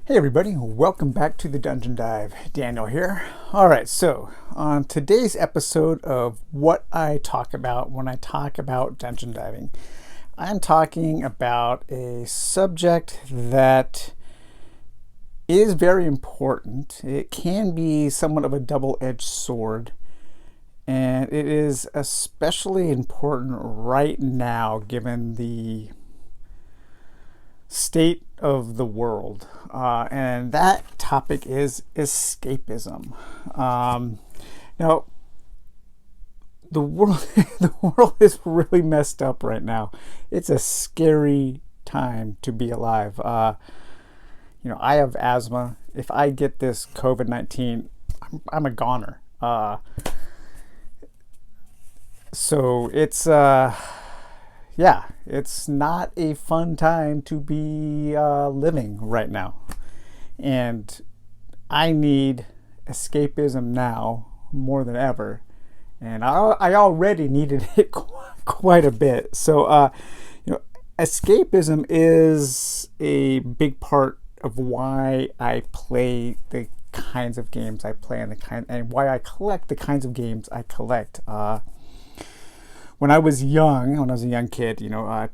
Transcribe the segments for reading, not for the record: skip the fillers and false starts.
Hey everybody, welcome back to the Dungeon Dive. Daniel here. Alright, so on today's episode of what I talk about when I talk about dungeon diving, I'm talking about a subject that is very important. It can be somewhat of a double-edged sword, and it is especially important right now given the state of the world, and that topic is escapism. Now, the world the world is really messed up right now. It's a scary time to be alive. I have asthma. If I get this COVID-19, I'm a goner. So it's it's not a fun time to be living right now. And I need escapism now more than ever. And I already needed it quite a bit. So, escapism is a big part of why I play the kinds of games I play and why I collect the kinds of games I collect. When I was a young kid,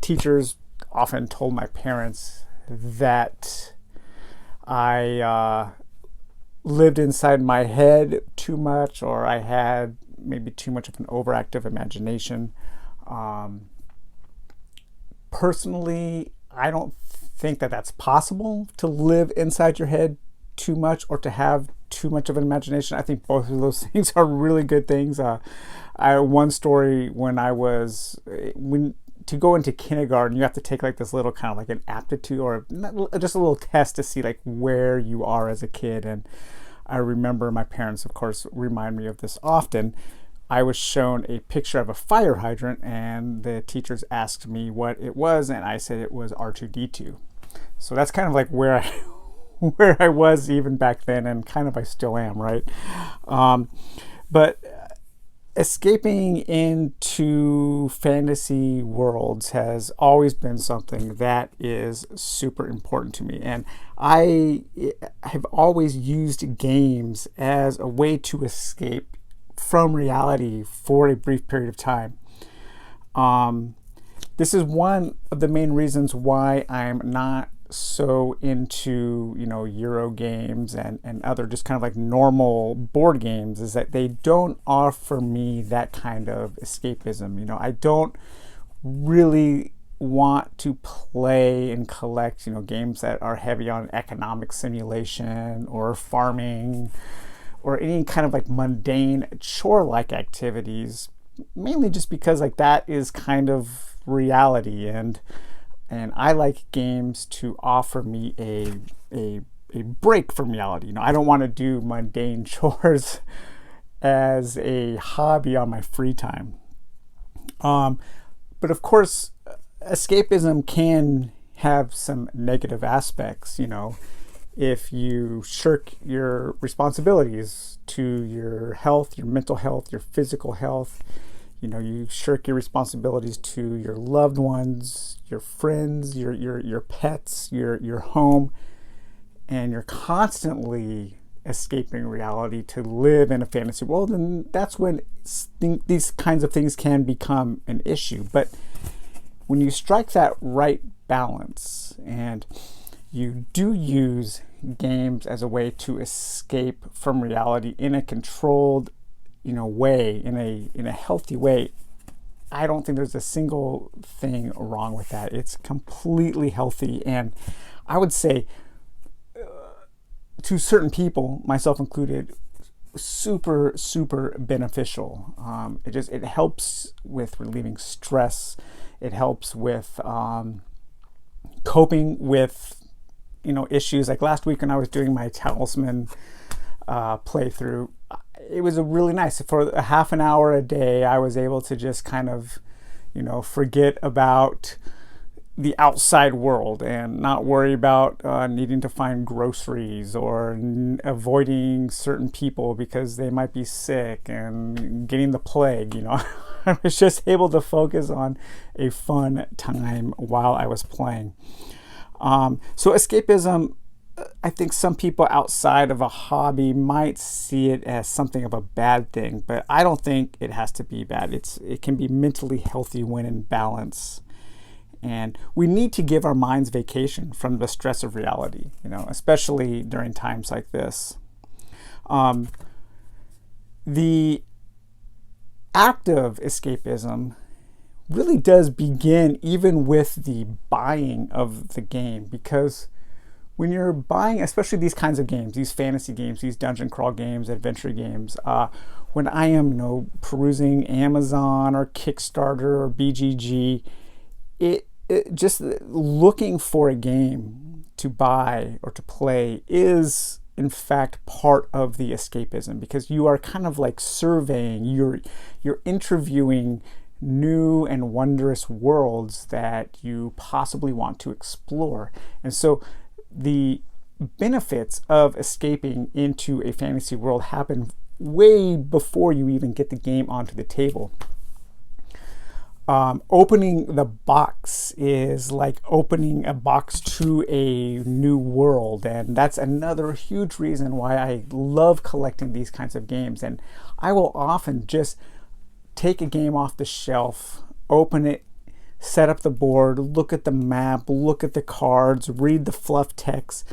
teachers often told my parents that I lived inside my head too much, or I had maybe too much of an overactive imagination. Personally, I don't think that that's possible to live inside your head too much or to have too much of an imagination. I think both of those things are really good things. One story when to go into kindergarten, you have to take like this little kind of like an aptitude or just a little test to see like where you are as a kid. And I remember my parents, of course, remind me of this often. I was shown a picture of a fire hydrant, and the teachers asked me what it was, and I said it was R2D2. So that's kind of like where I was even back then, and kind of I still am, right? But escaping into fantasy worlds has always been something that is super important to me. And I have always used games as a way to escape from reality for a brief period of time. This is one of the main reasons why I'm not so into Euro games and other just kind of like normal board games, is that they don't offer me that kind of escapism. I don't really want to play and collect games that are heavy on economic simulation or farming or any kind of like mundane chore-like activities, mainly just because like that is kind of reality, and I like games to offer me a break from reality. I don't want to do mundane chores as a hobby on my free time. But of course, escapism can have some negative aspects. If you shirk your responsibilities to your health, your mental health, your physical health, you shirk your responsibilities to your loved ones, your friends, your pets, your home, and you're constantly escaping reality to live in a fantasy world, and that's when these kinds of things can become an issue. But when you strike that right balance and you do use games as a way to escape from reality in a controlled way, in a healthy way, I don't think there's a single thing wrong with that. It's completely healthy, and I would say to certain people, myself included, super beneficial. It helps with relieving stress. It helps with coping with issues. Like last week when I was doing my Talisman playthrough, it was really nice. For a half an hour a day, I was able to just kind of, forget about the outside world and not worry about needing to find groceries or avoiding certain people because they might be sick and getting the plague. I was just able to focus on a fun time while I was playing. So escapism I think some people outside of a hobby might see it as something of a bad thing, but I don't think it has to be bad. It can be mentally healthy when in balance. And we need to give our minds vacation from the stress of reality, especially during times like this. The act of escapism really does begin even with the buying of the game, because when you're buying, especially these kinds of games, these fantasy games, these dungeon crawl games, adventure games, when I am, perusing Amazon or Kickstarter or BGG, it just looking for a game to buy or to play is in fact part of the escapism, because you are kind of like surveying, you're interviewing new and wondrous worlds that you possibly want to explore. And so the benefits of escaping into a fantasy world happen way before you even get the game onto the table. Opening the box is like opening a box to a new world, and that's another huge reason why I love collecting these kinds of games. And I will often just take a game off the shelf, open it, set up the board, look at the map, look at the cards, read the fluff text,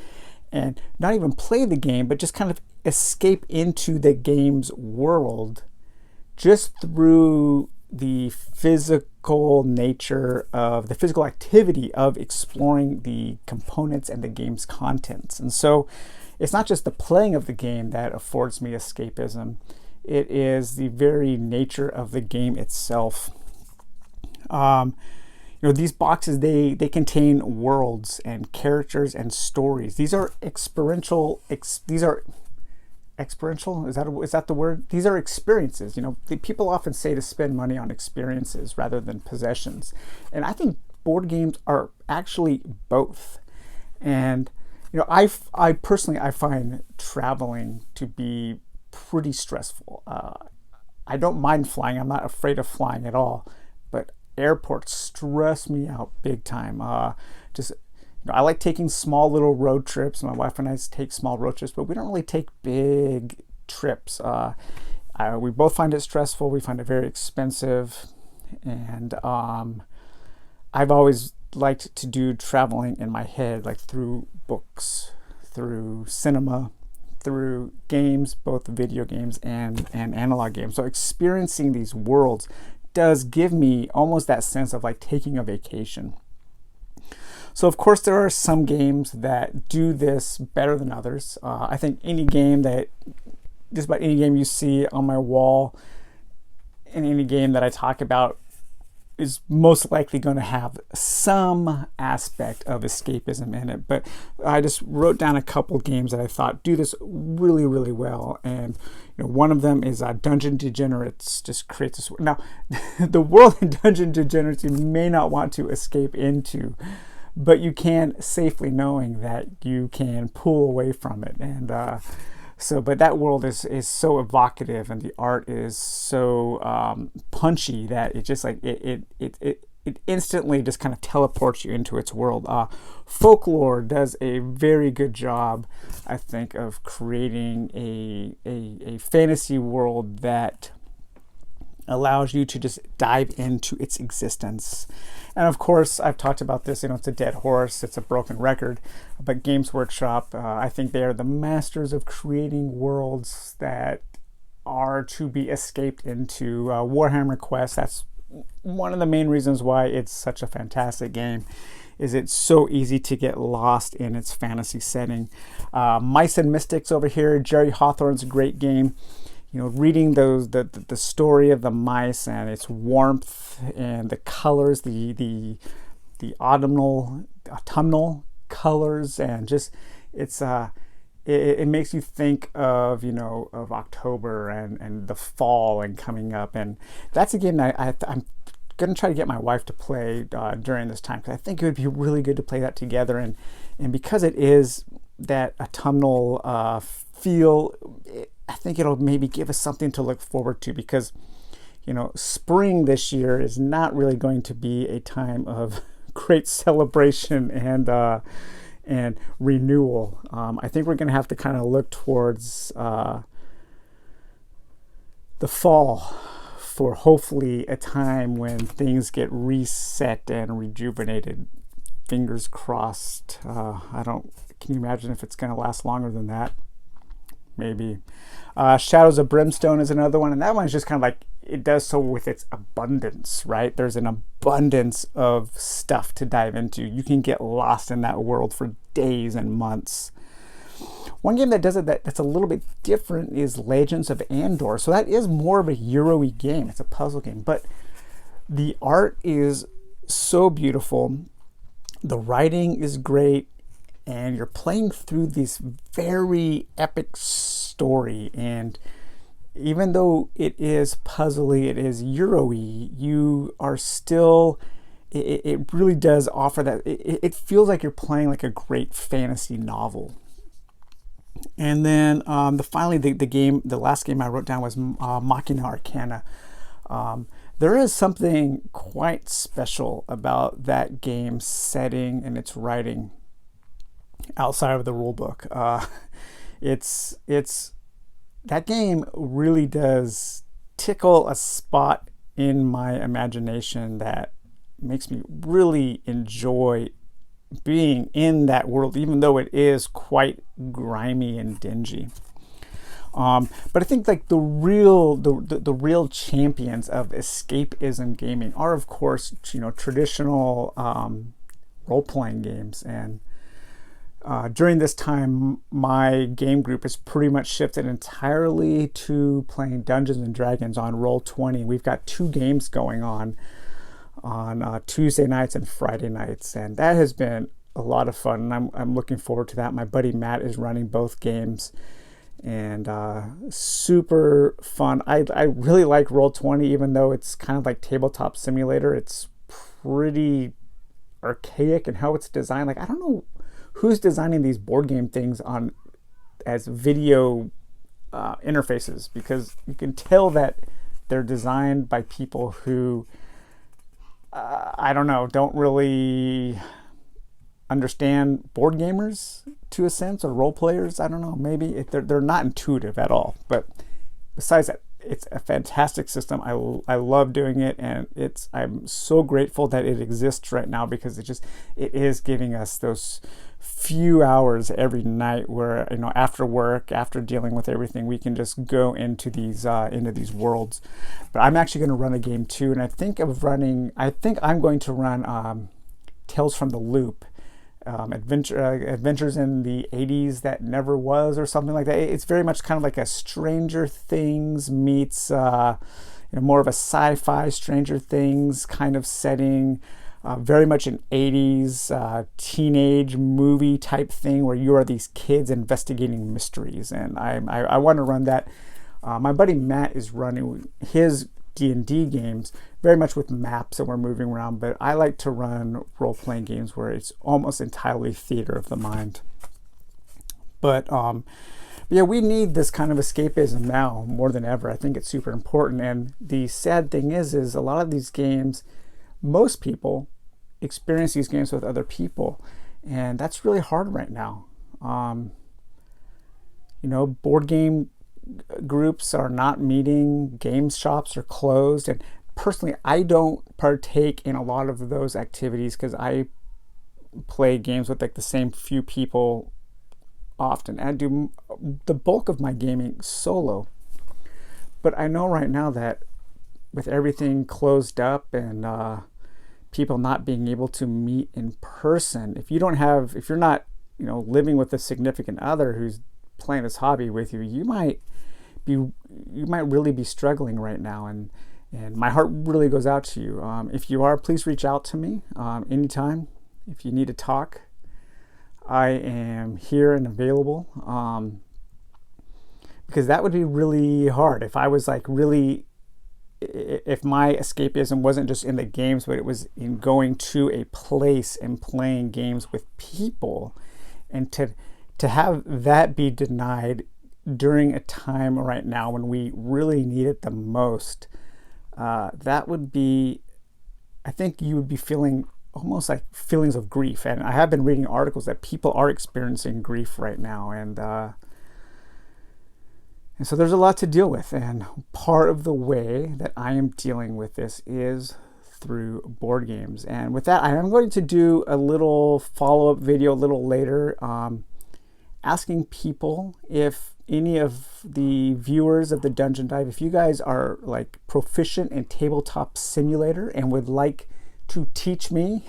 and not even play the game, but just kind of escape into the game's world just through the physical nature of the physical activity of exploring the components and the game's contents. And so it's not just the playing of the game that affords me escapism, it is the very nature of the game itself. These boxes, they contain worlds and characters and stories. These are experiential. Experiential, is that the word? These are experiences. People often say to spend money on experiences rather than possessions, and I think board games are actually both. And I personally find traveling to be pretty stressful. I don't mind flying. I'm not afraid of flying at all, but airports stress me out big time. I like taking small little road trips. My wife and I take small road trips, but we don't really take big trips. We both find it stressful. We find it very expensive. And I've always liked to do traveling in my head, like through books, through cinema, through games, both video games and analog games. So experiencing these worlds does give me almost that sense of like taking a vacation. So of course there are some games that do this better than others. I think just about any game you see on my wall and any game that I talk about is most likely going to have some aspect of escapism in it. But I just wrote down a couple games that I thought do this really, really well. And one of them is Dungeon Degenerates. Just creates this. Now, the world in Dungeon Degenerates you may not want to escape into, but you can safely, knowing that you can pull away from it. And but that world is so evocative, and the art is so punchy that it just like it instantly just kind of teleports you into its world. Folklore does a very good job, I think, of creating a fantasy world that allows you to just dive into its existence. And of course, I've talked about this, it's a dead horse, it's a broken record, but Games Workshop, I think they are the masters of creating worlds that are to be escaped into. Warhammer Quest, that's one of the main reasons why it's such a fantastic game, is it's so easy to get lost in its fantasy setting. Mice and Mystics over here, Jerry Hawthorne's a great game. Reading the story of the mice and its warmth and the colors, the autumnal colors, and just it makes you think of of October and the fall and coming up. And that's again I'm going to try to get my wife to play during this time, because I think it would be really good to play that together. And because it is that autumnal feel, I think it'll maybe give us something to look forward to, because spring this year is not really going to be a time of great celebration and renewal. I think we're going to have to kind of look towards the fall for hopefully a time when things get reset and rejuvenated. Fingers crossed. Can you imagine if it's going to last longer than that? Maybe. Shadows of Brimstone is another one, and that one's just kind of like, it does so with its abundance, right? There's an abundance of stuff to dive into. You can get lost in that world for days and months. One game that does it that's a little bit different is Legends of Andor. So that is more of a Euro-y game. It's a puzzle game, but the art is so beautiful. The writing is great, and you're playing through this very epic story. And even though it is puzzly, it is Euro-y, you are still, it really does offer that. It feels like you're playing like a great fantasy novel. And then the last game I wrote down was Machina Arcana. There is something quite special about that game's setting and its writing outside of the rule book. It's that game really does tickle a spot in my imagination that makes me really enjoy being in that world, even though it is quite grimy and dingy. But I think like the real champions of escapism gaming are, of course, traditional role-playing games. And during this time, my game group has pretty much shifted entirely to playing Dungeons and Dragons on Roll20. We've got 2 games going on Tuesday nights and Friday nights, and that has been a lot of fun. And I'm looking forward to that. My buddy Matt is running both games, and super fun. I really like Roll20, even though it's kind of like Tabletop Simulator. It's pretty archaic in how it's designed. Like, I don't know who's designing these board game things as video interfaces, because you can tell that they're designed by people who I don't know, don't really understand board gamers to a sense, or role players. I don't know, maybe they're not intuitive at all. But besides that, it's a fantastic system. I love doing it, and I'm so grateful that it exists right now, because it is giving us those few hours every night where, after work, after dealing with everything, we can just go into these worlds. But I'm actually going to run a game too, and I think I'm going to run Tales from the Loop, adventures in the 80s that never was, or something like that. It's very much kind of like a Stranger Things meets more of a sci-fi Stranger Things kind of setting. Very much an 80s teenage movie type thing, where you are these kids investigating mysteries, and I want to run that. My buddy Matt is running his D&D games very much with maps, and we're moving around, but I like to run role-playing games where it's almost entirely theater of the mind. But yeah, we need this kind of escapism now more than ever. I think it's super important, and the sad thing is a lot of these games, most people experience these games with other people, and that's really hard right now. Board game groups are not meeting, game shops are closed, and personally I don't partake in a lot of those activities because I play games with like the same few people often, and I do the bulk of my gaming solo. But I know right now that with everything closed up and people not being able to meet in person, if you're not living with a significant other who's playing this hobby with you, you might really be struggling right now, and my heart really goes out to you. If you are, please reach out to me anytime. If you need to talk, I am here and available, because that would be really hard if I was if my escapism wasn't just in the games, but it was in going to a place and playing games with people, and to have that be denied during a time right now when we really need it the most, that would be, I think you would be feeling almost like feelings of grief. And I have been reading articles that people are experiencing grief right now, and so there's a lot to deal with. And part of the way that I am dealing with this is through board games. And with that, I am going to do a little follow-up video a little later, asking people, if any of the viewers of the Dungeon Dive, if you guys are like proficient in Tabletop Simulator and would like to teach me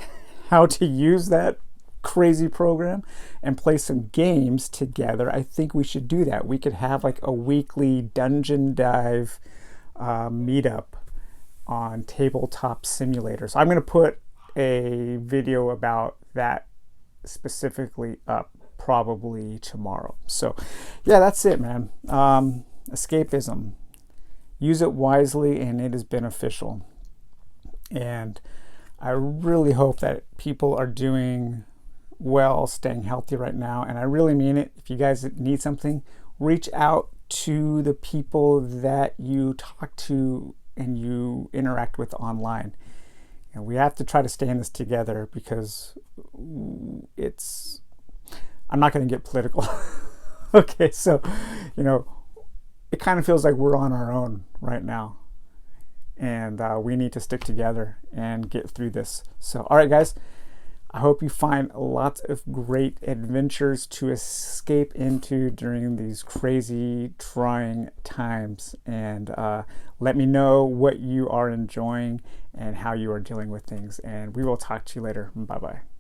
how to use that crazy program and play some games together, I think we should do that. We could have like a weekly Dungeon Dive meetup on Tabletop Simulator. So I'm going to put a video about that specifically up probably tomorrow. So yeah, that's it, man. Escapism. Use it wisely and it is beneficial. And I really hope that people are doing well, staying healthy right now. And I really mean it. If you guys need something, reach out to the people that you talk to and you interact with online. And we have to try to stay in this together, because I'm not going to get political. Okay, so, it kind of feels like we're on our own right now. And we need to stick together and get through this. So, all right, guys, I hope you find lots of great adventures to escape into during these crazy, trying times. And let me know what you are enjoying and how you are dealing with things. And we will talk to you later. Bye-bye.